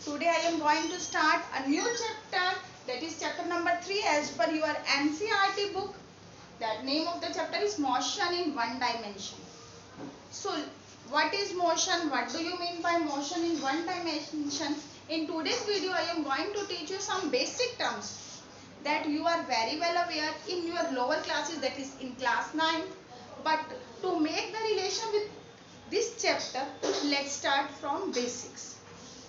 Today I am going to start a new chapter, that is chapter number 3 as per your NCERT book. That name of the chapter is Motion in One Dimension. So what is motion? What do you mean by motion in one dimension? In today's video I am going to teach you some basic terms that you are very well aware in your lower classes, that is in class 9. But to make the relation with this chapter, let's start from basics.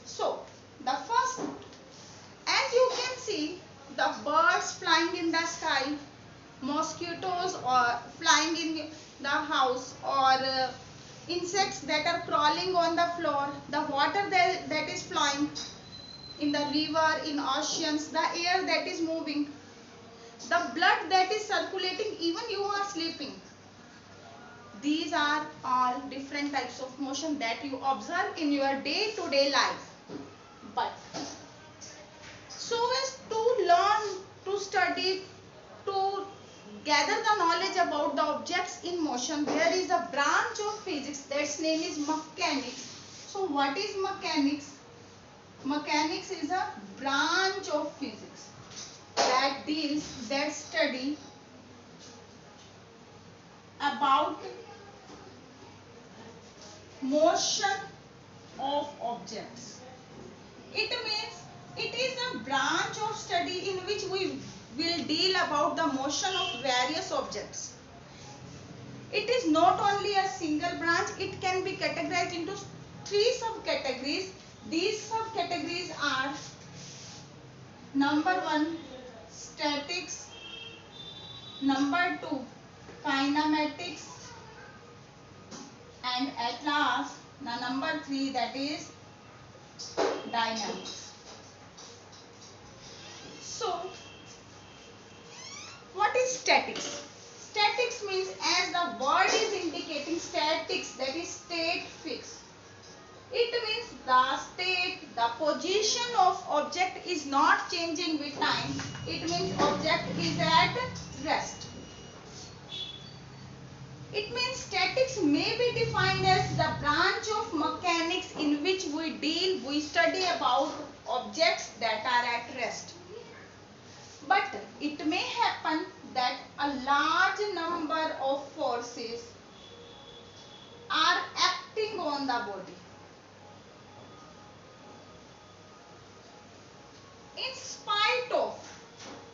So the first, as you can see, the birds flying in the sky, mosquitoes or flying in the house, or insects that are crawling on the floor, the water that is flowing in the river, in oceans, the air that is moving, the blood that is circulating, even you are sleeping. These are all different types of motion that you observe in your day-to-day life. But so as to learn, to study, to gather the knowledge about the objects in motion, there is a branch of physics that's name is mechanics. So what is mechanics? Mechanics is a branch of physics that study about motion of objects. It means it is a branch of study in which we will deal about the motion of various objects. It is not only a single branch, it can be categorized into 3 subcategories. These subcategories are: number 1, statics; number 2, kinematics; and at last the number 3, that is dynamics. So what is statics? Statics means, as the word is indicating, statics, that is state fixed. It means the state, the position of object is not changing with time. It means object is at rest. It means statics may be defined as the branch of mechanics in which we study about objects that are at rest. But it may happen that a large number of forces are acting on the body. In spite of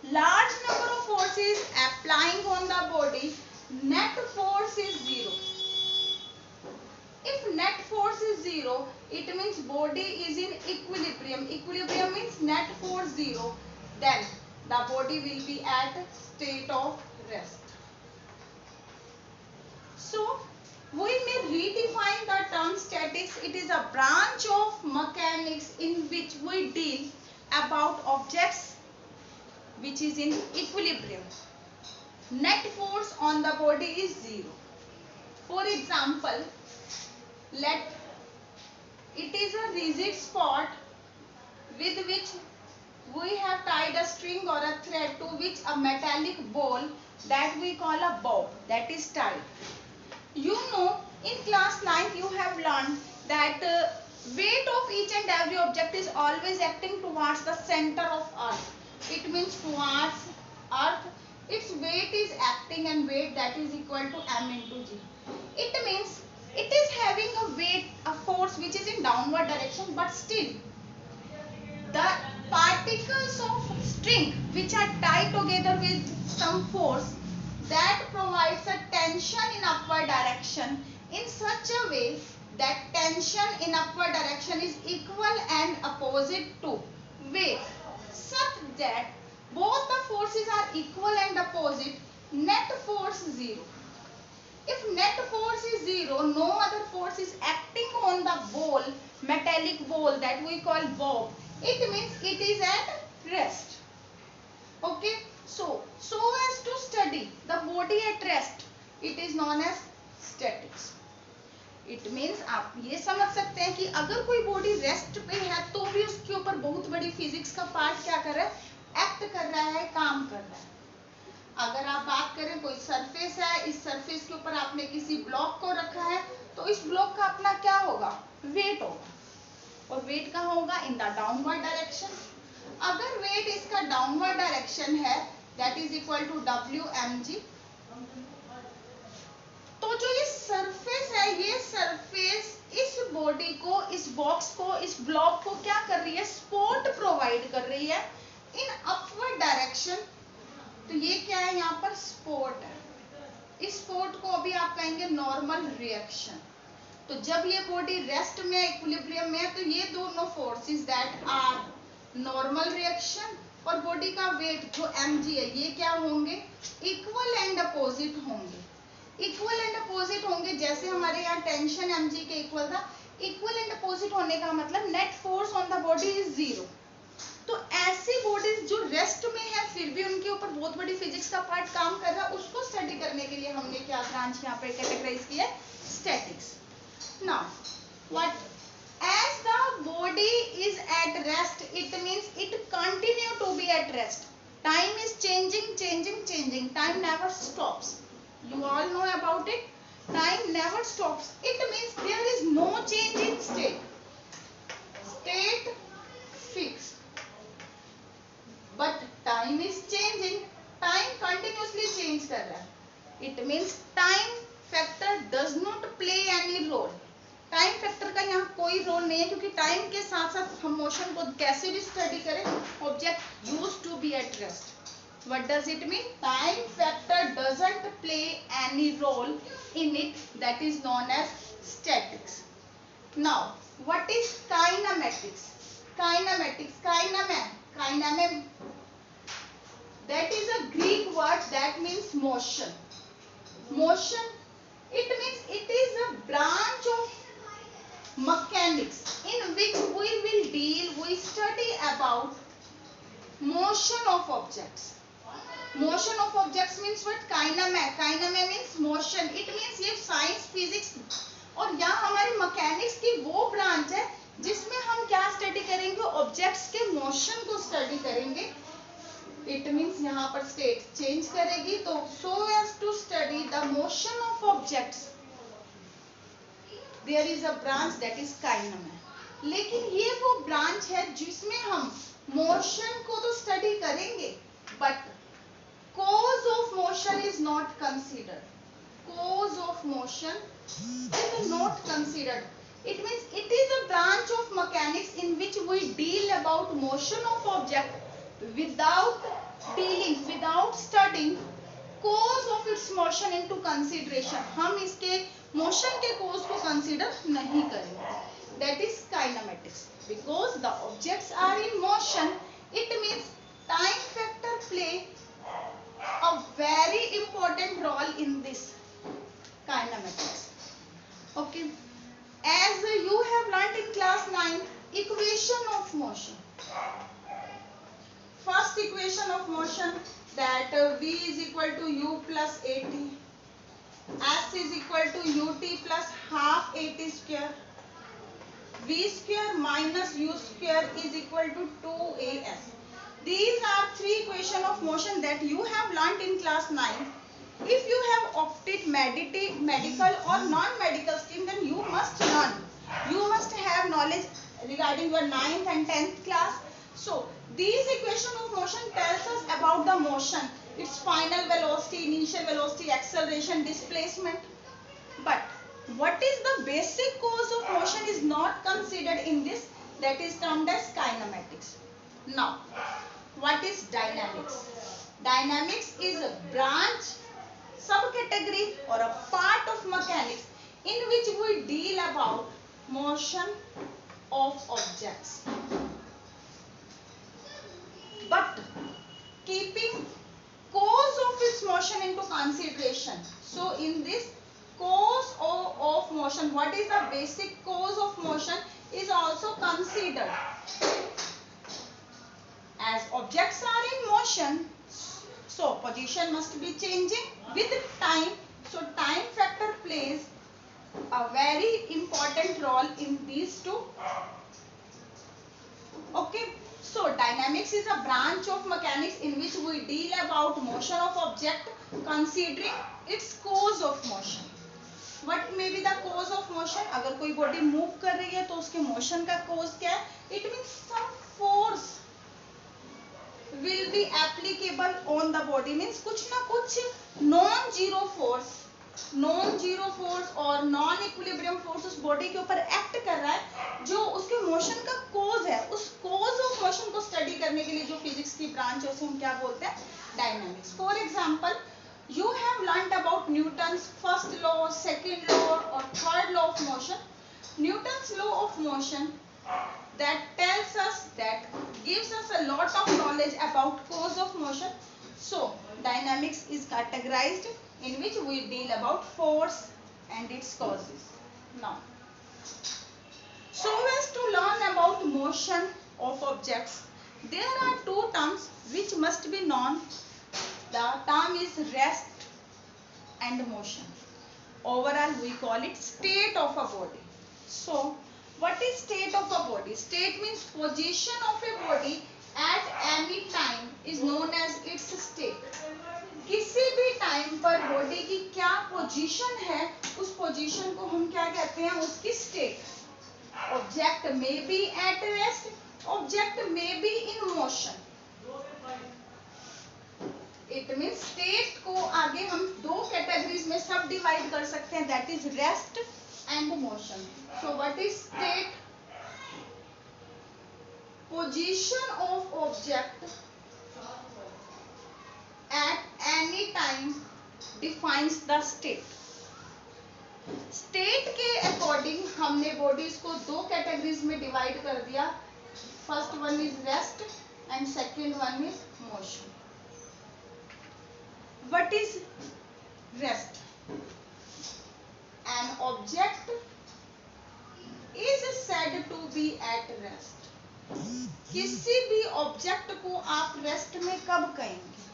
large number of forces applying on the body, net force is 0. If net force is 0, it means body is in equilibrium. Equilibrium means net force 0. Then the body will be at state of rest. So we may redefine the term statics. It is a branch of mechanics in which we deal about objects which is in equilibrium. Net force on the body is 0. For example, it is a rigid spot with which we have tied a string or a thread to which a metallic ball that we call a bob, that is tied. You know, in class 9 you have learned that weight of each and every object is always acting towards the center of earth. It means towards earth, its weight is acting, and weight that is equal to m into g. It means it is having a weight, a force which is in downward direction, but still the particles of string which are tied together with some force that provides a tension in upward direction in such a way that tension in upward direction is equal and opposite to weight, such that both the forces are equal and opposite. Net force 0. If net force is 0, no other force is acting on the ball, metallic ball that we call bob. It means it is at rest. Okay. So as to study the body at rest, it is known as statics. It means आप ये समझ सकते हैं कि अगर कोई body rest पे है तो भी उसके ऊपर बहुत बड़ी फिजिक्स का पार्ट क्या कर रहा है, एक्ट कर रहा है, काम कर रहा है. अगर आप बात करें, कोई सरफेस है, इस सरफेस के ऊपर आपने किसी ब्लॉक को रखा है, तो इस ब्लॉक का अपना क्या होगा, वेट होगा. और वेट कहाँ होगा, इन द डाउनवर्ड डायरेक्शन। अगर वेट इसका डाउनवर्ड डायरेक्शन है that is equal to WmG। तो जो ये सरफेस है, ये सरफेस इस बॉडी को, इस बॉक्स को, इस ब्लॉक को क्या कर रही है, सपोर्ट प्रोवाइड कर रही है इन अपवर्ड डायरेक्शन। तो ये क्या है, यहाँ पर सपोर्ट है। इस सपोर्ट को अभी आप कहेंगे नॉर्मल रिएक्शन। तो जब ये बॉडी रेस्ट में, इक्विलिब्रियम में है, तो ये दोनों forces that are normal reaction और बॉडी का वेट जो mg है, ये क्या होंगे, इक्वल एंड अपोजिट होंगे। इक्वल एंड अपोजिट होंगे, जैसे हमारे यहाँ टेंशन mg के इक्वल था। इक्वल एंड अपोजिट होने का मतलब net force on the body is 0। तो ऐसी बॉडीज जो रेस्ट में है फिर भी उनके ऊपर बहुत बड़ी फिजिक्स का पार्ट काम कर रहा है, उसको स्टडी करने के लिए हमने क्या ब्रांच यहाँ पे कैटेगराइज की है, statics. Now what, as the body is at rest, it means it continue to be at rest. Time is changing, changing, changing. Time never stops. You all know about it. Time never stops. It means there is no change in state. State fixed. But time is changing. Time continuously change कर रहा है. It means time factor does not play any role. Time factor का यहाँ कोई role नहीं है, क्योंकि time के साथ साथ हम मोशन को कैसे भी स्टडी करें, object used to be at rest. What does it mean, time factor doesn't play any role in it, that is known as statics. Now what is kinematics, kinematics, kinema, that is a Greek word that means motion. Motion, it means it is a branch of mechanics in which we study about motion of objects. Motion of objects means what, kainame means motion. It means ये science physics और यहाँ हमारी mechanics की वो branch है जिसमें हम क्या study करेंगे, objects के motion को study करेंगे। It means यहाँ पर state change करेगी, तो so as to study the motion of objects there is a branch that is kinema। लेकिन ये वो branch है जिसमें हम motion को तो study करेंगे but cause of motion is not considered। Cause of motion is not considered। It means it is a branch of mechanics in which we deal about motion of object without dealing, without studying cause of its motion into consideration। हम इसके motion के cause को consider नहीं करेंगे। That is kinematics। Because the objects are in motion, it means time factor play a very important role in this kinematics। Okay, as you have learnt in class 9, equation of motion। First equation of motion, that v is equal to u plus at, s is equal to ut plus half at square, v square minus u square is equal to 2as। These are three equation of motion that you have learnt in class 9. If you have opted medical or non-medical stream, then you must learn. You must have knowledge regarding your 9th and 10th class. So these equation of motion tells us about the motion, its final velocity, initial velocity, acceleration, displacement. But what is the basic cause of motion is not considered in this, that is termed as kinematics. Now, what is dynamics? Dynamics is a branch, subcategory or a part of mechanics in which we deal about motion of objects. But keeping cause of its motion into consideration. So in this cause of motion, what is the basic cause of motion is also considered. As objects are in motion, so position must be changing with time. So time factor plays a very important role in these two. Okay. So dynamics is a branch of mechanics in which we deal about motion of object considering its cause of motion. What may be the cause of motion, अगर कोई body move कर रही है तो उसके motion का cause क्या है? It means some force will be applicable on the body, means कुछ ना कुछ नॉन जीरो फोर्स और नॉन इक्विलिब्रियम फोर्स उस बॉडी के ऊपर एक्ट कर रहा है जो उसके मोशन का कॉज है। उस कॉज ऑफ मोशन को स्टडी करने के लिए जो फिजिक्स की ब्रांच है उसे हम क्या बोलते हैं? Dynamics. For example, you have learnt about Newton's first law, second law or third law of motion. Newton's law of motion that tells us, that gives us a lot of knowledge about cause of motion. So dynamics is categorized in which we deal about force and its causes. Now, so as to learn about motion of objects, there are two terms which must be known. The term is rest and motion. Overall we call it state of a body. So what is state of a body? State means position of a body at any time is known as its state. किसी भी time पर body की क्या position है, उस position को हम क्या कहते हैं? उसकी state. Object may be at rest, object may be in motion. It mean state को आगे हम दो कैटेगरीज में सब डिवाइड कर सकते हैं, that is rest and motion. So what is state? Position of object at any time defines the state. State के अकॉर्डिंग हमने बॉडीज को दो कैटेगरीज में डिवाइड कर दिया. First one is rest and second one is motion. What is rest? An object is said to be at rest. किसी भी object को आप रेस्ट में कब कहेंगे?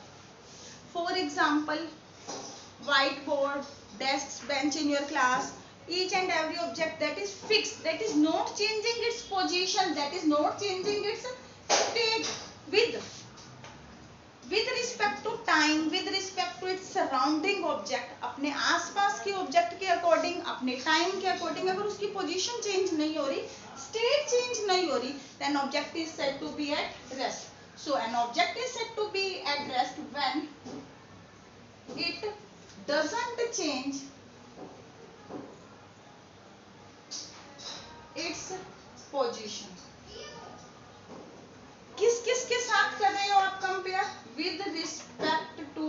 For example, white board, desk, bench in your class, each and every object that is fixed, that is not changing its position, that is not changing its state with respect to time, with respect to its surrounding object, अपने आसपास के object के according, अपने time के according अगर उसकी position change नहीं हो रही, स्टेट चेंज नहीं हो रही, then object is said to be at rest. So an object is said to be at rest when it doesn't change its position. किस किस के साथ कर रहे हो आप compare? With respect to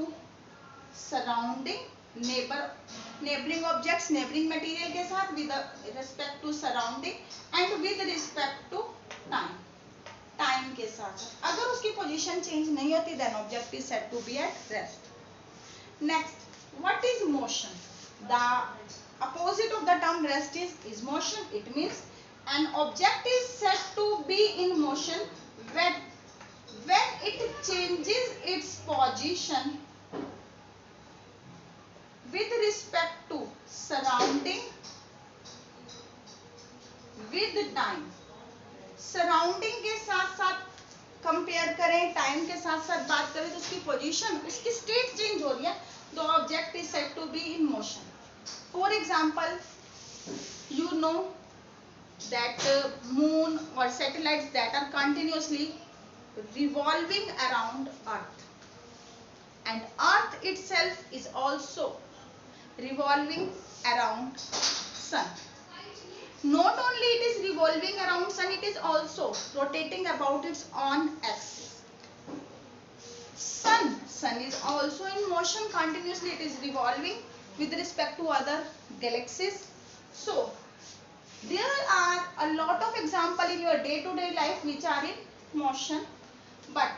surrounding neighbouring objects, neighbouring material के साथ, with respect to surrounding and with respect to time के साथ. अगर उसकी पोजीशन चेंज नहीं होती then object is said to be at rest. Next, what is motion? The opposite of the term rest is motion. It means an object is said to be in motion when it changes its position with respect to surrounding with time. Surrounding के साथ साथ compare करें, time के साथ साथ बात करें तो उसकी पोजीशन, उसकी स्टेट चेंज हो रही है, तो object is said to be in motion. For example, you know that moon or satellites that are continuously revolving around earth, and earth itself is also revolving around sun. Not only it is revolving around sun, it is also rotating about its own axis. Sun is also in motion continuously, it is revolving with respect to other galaxies. So there are a lot of examples in your day-to-day life which are in motion, but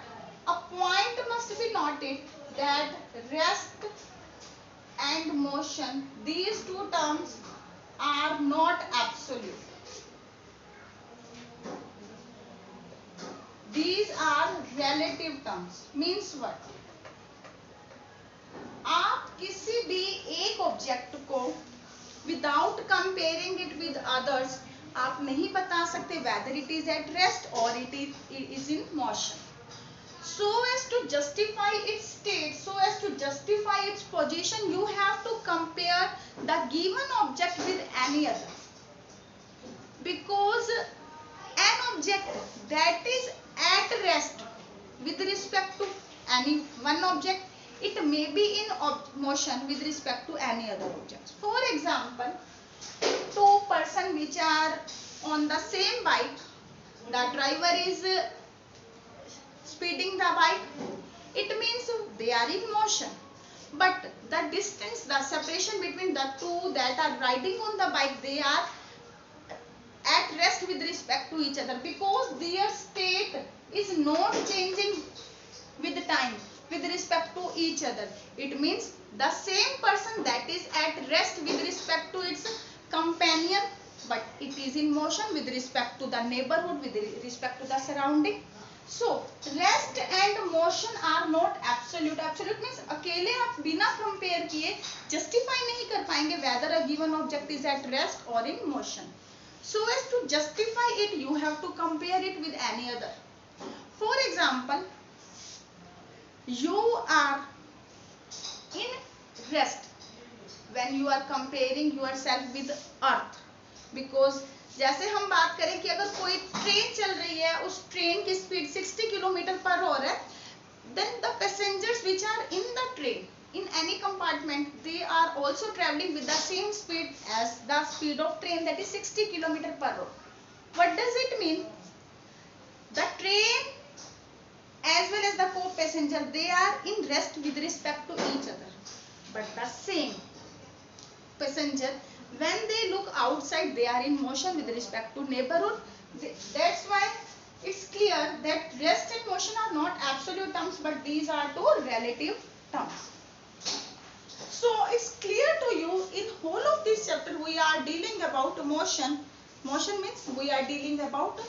a point must be noted that rest and motion, these two terms are not absolute. These are relative terms. Means what? आप किसी भी एक object को without comparing it with others आप नहीं बता सकते whether it is at rest or it is in motion. So as to justify its state, so as to justify its position, you have to compare the given object with any other. Because an object that is at rest with respect to any one object, it may be in motion with respect to any other objects. For example, two persons which are on the same bike, the driver is speeding the bike, it means they are in motion. But the distance, the separation between the two that are riding on the bike, they are at rest with respect to each other, because their state is not changing with time with respect to each other. It means the same person that is at rest with respect to its companion, but it is in motion with respect to the neighborhood, with respect to the surrounding. So rest and motion are not absolute. Absolute means अकेले आप बिना compare किए justify नहीं कर पाएंगे whether a given object is at rest or in motion. So as to justify it, you have to compare it with any other. For example, you are in rest when you are comparing yourself with earth, because जैसे हम बात करें कि अगर कोई train चल रही है, उस ट्रेन की स्पीड 60 किलोमीटर पर आवर है, then the passengers which are in the train in any compartment, they are also traveling with the same speed as the speed of train, that is 60 kilometer per hour. What does it mean? The train as well as the co-passenger, they are in rest with respect to each other, but the same passenger, when they look outside, they are in motion with respect to neighborhood. That's why it's clear that rest and motion are not absolute terms, but these are two relative terms. So it's clear to you, in whole of this chapter we are dealing about motion. Motion means we are dealing about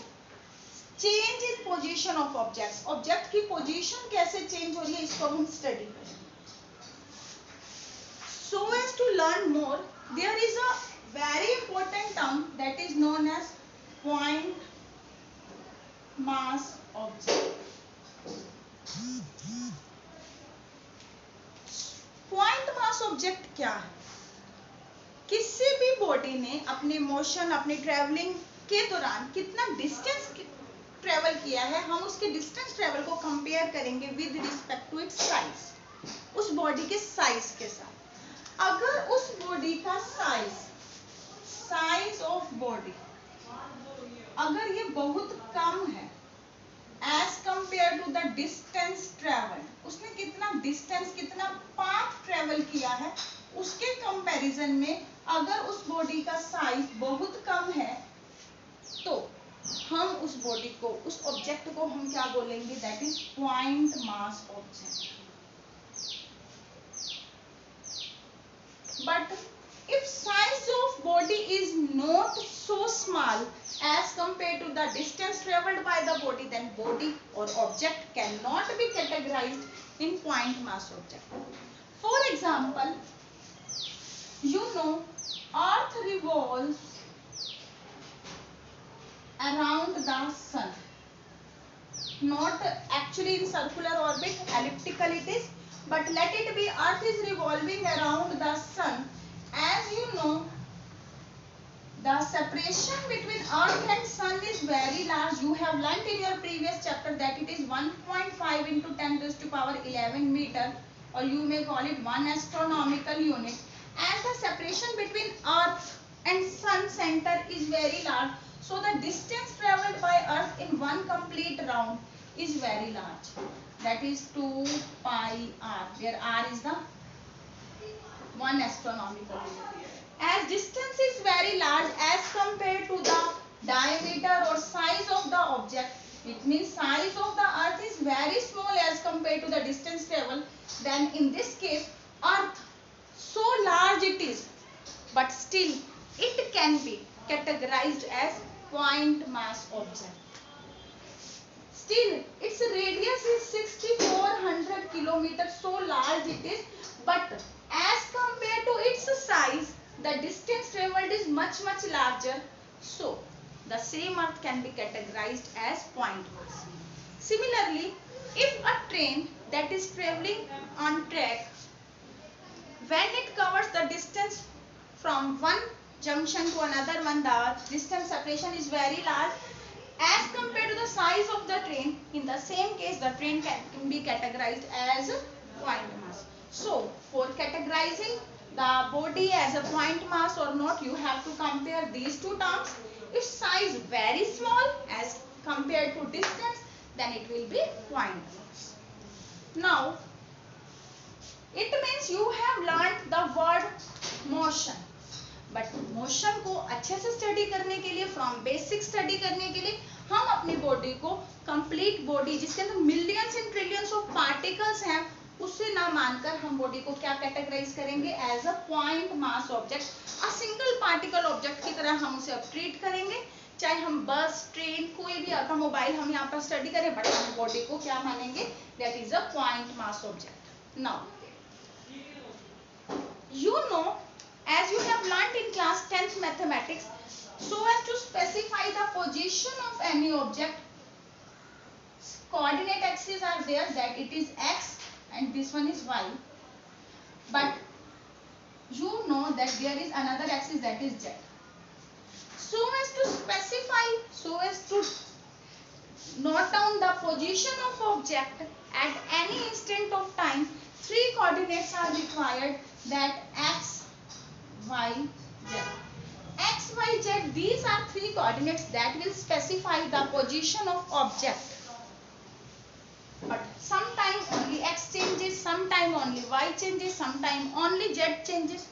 change in position of objects. Object की position कैसे change हो रही है, इसको हम study करें. So as to learn more, there is a very important term that is known as point mass object. Point mass object क्या है? किसी भी बॉडी ने अपने मोशन, अपने ट्रेवलिंग के दौरान कितना डिस्टेंस ट्रेवल किया है, हम उसके डिस्टेंस ट्रेवल को कंपेयर करेंगे with respect to its size, उस बॉडी के साइज के साथ. अगर उस बॉडी का साइज ऑफ बॉडी अगर ये बहुत कम है as compare to the distance travel, उसने कितना डिस्टेंस, कितना पाथ ट्रेवल किया है, उसके कंपैरिजन में अगर उस बॉडी का साइज बहुत कम है, तो हम उस बॉडी को, उस ऑब्जेक्ट को हम क्या बोलेंगे, that is point mass object. But if size of body is not so small as compared to the distance traveled by the body, then body or object cannot be categorized in point mass object. For example, you know, Earth revolves around the sun, not actually in circular orbit, elliptical it is, but let it be, Earth is revolving around the sun. As you know, the separation between Earth and sun is very large. You have learnt in your previous chapter that it is 1.5 into 10 raised to power 11 meter, or you may call it 1 astronomical unit. And the separation between Earth and sun center is very large. So the distance traveled by Earth in one complete round is very large. That is 2 pi r, where r is the 1 astronomical unit. As distance is very large as compared to the diameter or size of the object, it means size of the Earth is very small as compared to the distance travel, then in this case Earth, so large it is, but still it can be categorized as point mass object. Still, its radius is 6400 kilometers, so large it is, but as compared to its size, the distance traveled is much larger, so the same Earth can be categorized as point mass. Similarly, If a train that is traveling on track, when it covers the distance from one junction to another one, the distance separation is very large as compared to the size of the train. In the same case, the train can be categorized as point mass. So, for categorizing the body as a point mass or not, you have to compare these two terms. If size very small as compared to distance, then it will be point mass. Now, it means you have learned the word motion. But motion को अच्छे से study करने के लिए, from basic study करने के लिए, हम अपनी बॉडी को कंप्लीट बॉडी जिसके अंदर millions and trillions of particles हैं, उससे ना मानकर हम बॉडी को क्या कैटेगराइज करेंगे? As a point mass object, a single particle object की तरह हम उसे अब ट्रीट करेंगे. चाहे हम बस, ट्रेन, कोई भी ऑटोमोबाइल हम यहाँ पर स्टडी करें, बट हम बॉडी को क्या मानेंगे? That is a point mass object. Now you know, as you have learnt in class 10th mathematics, so as to specify the position of any object, coordinate axes are there, that it is x and this one is y, but you know that there is another axis, that is z. So as to specify, so as to note down the position of object at any instant of time, three coordinates are required, that x, y, z. X, y, z, these are three coordinates that will specify the position of object. But sometime only x changes, sometime only y changes, sometime only z changes.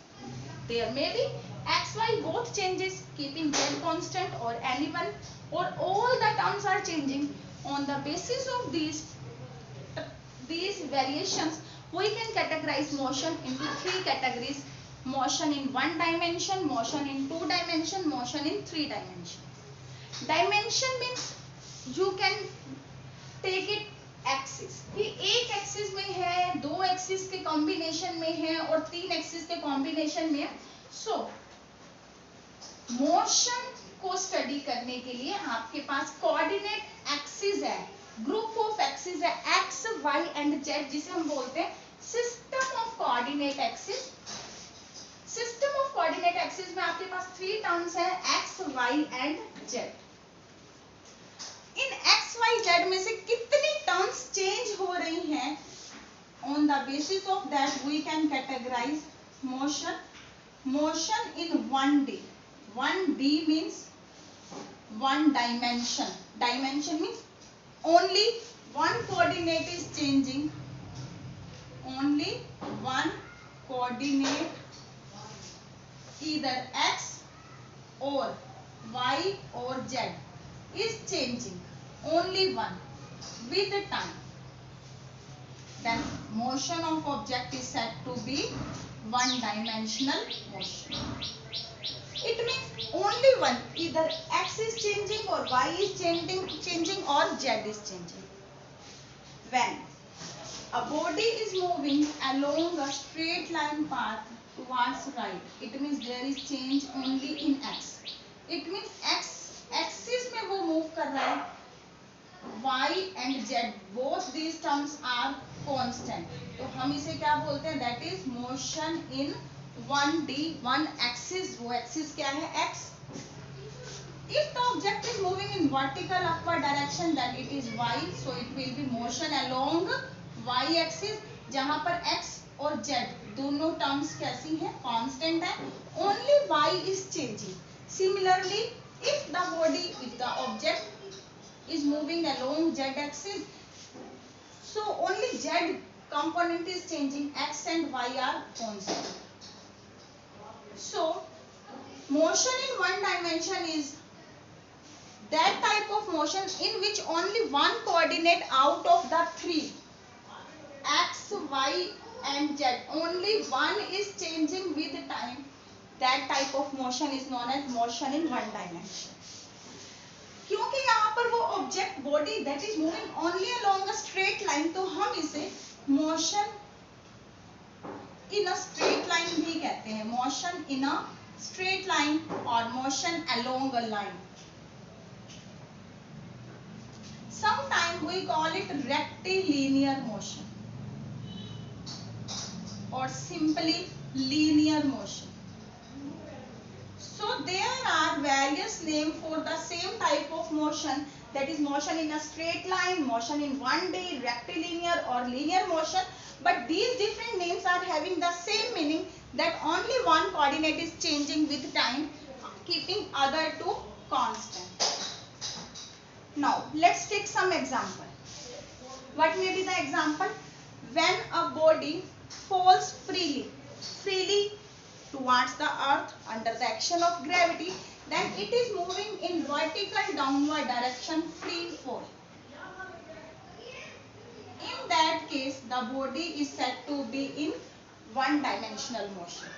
There may be x, y both changes, keeping z constant, or any one, or all the terms are changing. On the basis of these variations, we can categorize motion into three categories: motion in one dimension, motion in two dimension, motion in three dimension. Dimension means you can take it axis, कि एक axis में है, दो axis के combination में है, और तीन एक्सिस के कॉम्बिनेशन में है. सो मोशन को स्टडी करने के लिए आपके पास कोऑर्डिनेट एक्सिस है, ग्रुप ऑफ एक्सिस है, एक्स, वाई एंड जेड, जिसे हम बोलते हैं system of coordinate axis. System of coordinate axis में आपके पास थ्री टर्म्स है, एक्स, वाई एंड जेड. इन एक्स, वाई, जेड में से कितनी टर्म्स चेंज हो रही हैं, on the basis of that we can categorise motion. Motion in 1D. 1D means one dimension. Dimension means only one coordinate is changing. Only one coordinate, either x or y or z, is changing. Only one with the time. Then motion of object is said to be one dimensional motion. It means only one, either x is changing or y is changing or z is changing. When a body is moving along a straight line path towards right, it means there is change only in x. It means x axis में वो move कर रहा है, y and z both these terms are constant. तो हम इसे क्या बोलते हैं? That is motion in 1D, one axis. वो axis क्या है? x. If the object is moving in vertical upward direction, then it is y. So it will be motion along y axis, जहाँ पर x और z दोनों terms कैसी हैं? Constant है. Only y is changing. Similarly, if the object is moving along z axis, so only z component is changing, x and y are constant. So motion in one dimension is that type of motion in which only one coordinate out of the three, x, y and z, only one is changing with time. That type of motion is known as motion in one dimension. क्योंकि यहाँ पर वो object body that is moving only along a straight line, तो हम इसे motion in a straight line भी कहते हैं. Motion in a straight line और motion along a line. Sometime time we call it rectilinear motion or simply linear motion. So there are various names for the same type of motion, that is motion in a straight line, motion in 1D, rectilinear or linear motion. But these different names are having the same meaning, that only one coordinate is changing with time, keeping other two constant. Now let's take some example. What may be the example? When a body falls freely towards the earth under the action of gravity, then it is moving in vertical downward direction, free fall. In that case, the body is said to be in one-dimensional motion.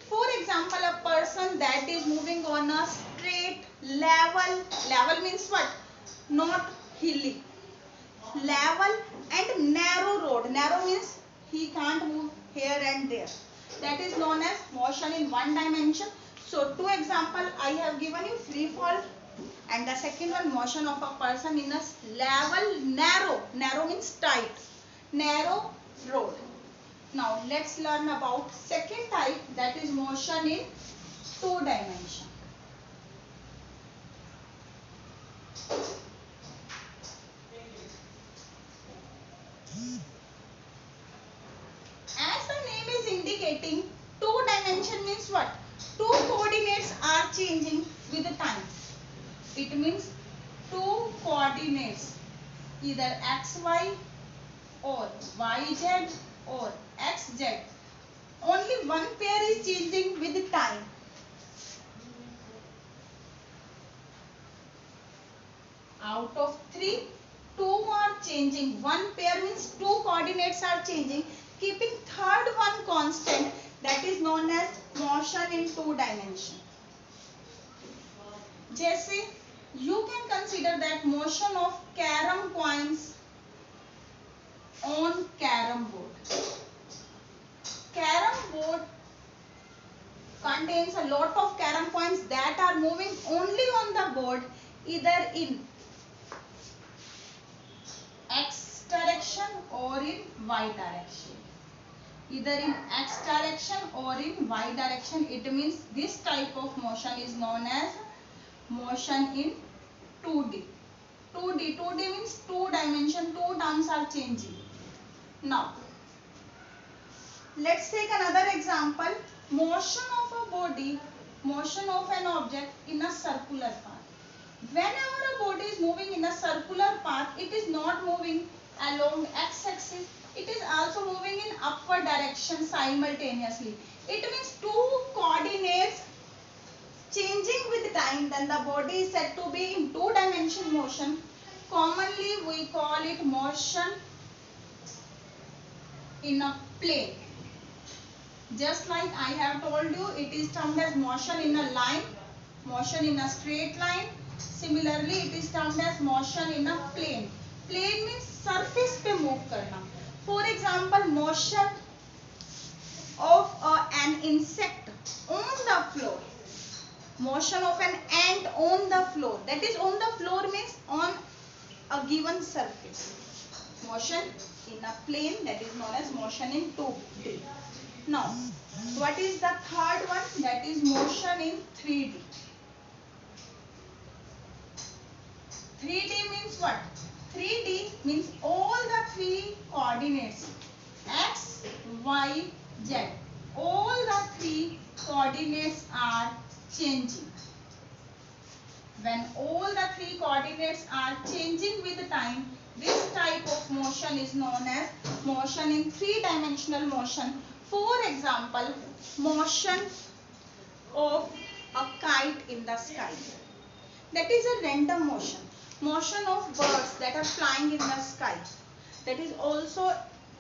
For example, a person that is moving on a straight level means what? Not hilly. Level and narrow road. Narrow means he can't move here and there. That is known as motion in one dimension. So, two example I have given you: free fall, and the second one, motion of a person in a level narrow means tight, narrow road. Now let's learn about second type, that is motion in two dimension. As the name is indicating, two dimension means what? Two coordinates are changing with the time. It means two coordinates, either xy or yz or xz. Only one pair is changing with the time. Out of three, two are changing. One pair means two coordinates are changing, keeping third one constant, that is known as motion in two dimension. जैसे you can consider that motion of carom coins on carom board. Carom board contains a lot of carom coins that are moving only on the board, either in x direction or in y direction. Either in x direction or in y direction. It means this type of motion is known as motion in 2D. 2D means two dimension, two terms are changing. Now let's take another example. Motion of a body, motion of an object in a circular path. Whenever a body is moving in a circular path, it is not moving along x-axis, it is also moving in upward direction simultaneously. It means two coordinates changing with time, then the body is said to be in two-dimensional motion. Commonly we call it motion in a plane. Just like I have told you, it is termed as motion in a line, motion in a straight line. Similarly, it is termed as motion in a plane. Plane means surface पे move करना. For example, motion of an insect on the floor. Motion of an ant on the floor. That is, on the floor means on a given surface. Motion in a plane, that is known as motion in 2D. Now, what is the third one? That is motion in 3D. 3D means what? 3D means all the three coordinates x, y, z. All the three coordinates are changing. When all the three coordinates are changing with time, this type of motion is known as motion in three-dimensional motion. For example, motion of a kite in the sky. That is a random motion. Motion of birds that are flying in the sky. That is also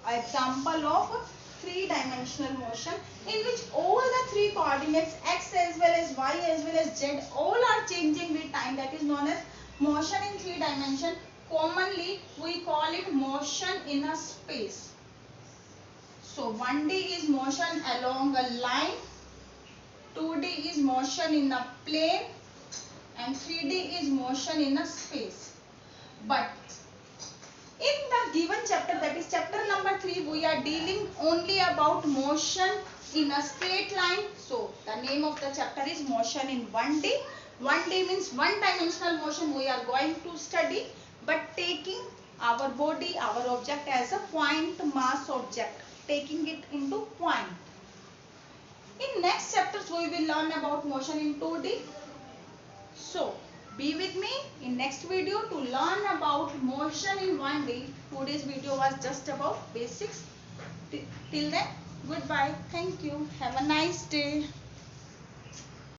an example of three-dimensional motion, in which all the three coordinates x as well as y as well as z all are changing with time. That is known as motion in three dimension. Commonly we call it motion in a space. So 1D is motion along a line, 2D is motion in a plane, and 3D is motion in a space. But we are dealing only about motion in a straight line. So the name of the chapter is motion in 1D. 1D means one dimensional motion we are going to study, but taking our body, our object as a point mass object, taking it into point. In next chapters we will learn about motion in 2D. So be with me in next video to learn about motion in 1D. Today's video was just about basics. Till then, goodbye. Thank you. Have a nice day.